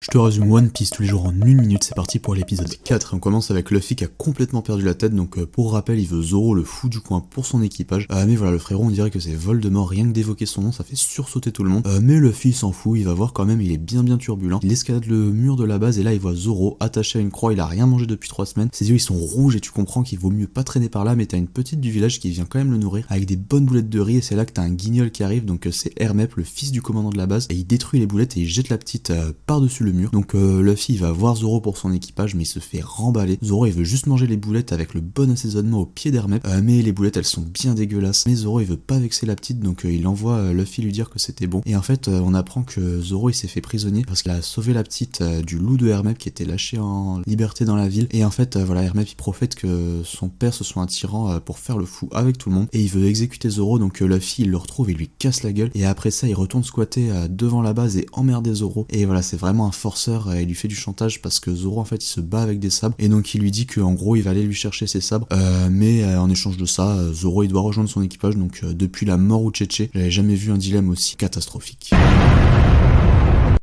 Je te résume One Piece tous les jours en 1 minute, c'est parti pour l'épisode 4 et on commence avec Luffy qui a complètement perdu la tête, donc pour rappel il veut Zoro le fou du coin pour son équipage, mais voilà le frérot on dirait que c'est Voldemort, rien que d'évoquer son nom ça fait sursauter tout le monde, mais Luffy il s'en fout, il va voir quand même, il est bien turbulent, il escalade le mur de la base et là il voit Zoro attaché à une croix, il a rien mangé depuis 3 semaines, ses yeux ils sont rouges et tu comprends qu'il vaut mieux pas traîner par là, mais t'as une petite du village qui vient quand même le nourrir avec des bonnes boulettes de riz et c'est là que t'as un guignol qui arrive, donc c'est Hermep, le fils du commandant de la base, et il détruit les boulettes et il jette la petite par-dessus le mur, donc Luffy il va voir Zoro pour son équipage mais il se fait remballer. Zoro il veut juste manger les boulettes avec le bon assaisonnement au pied d'Hermep, mais les boulettes elles sont bien dégueulasses. Mais Zoro il veut pas vexer la petite donc il envoie Luffy lui dire que c'était bon. Et en fait on apprend que Zoro il s'est fait prisonnier parce qu'il a sauvé la petite du loup de Hermep qui était lâché en liberté dans la ville. Et en fait voilà Hermep il profite que son père ce soit un tyran pour faire le fou avec tout le monde. Et il veut exécuter Zoro donc Luffy il le retrouve et lui casse la gueule. Et après ça il retourne squatter devant la base et emmerder Zoro. Et voilà c'est vraiment un forceur, il lui fait du chantage parce que Zoro en fait il se bat avec des sabres et donc il lui dit qu'en gros il va aller lui chercher ses sabres, mais en échange de ça Zoro il doit rejoindre son équipage. Donc depuis la mort ou Tchétché j'avais jamais vu un dilemme aussi catastrophique.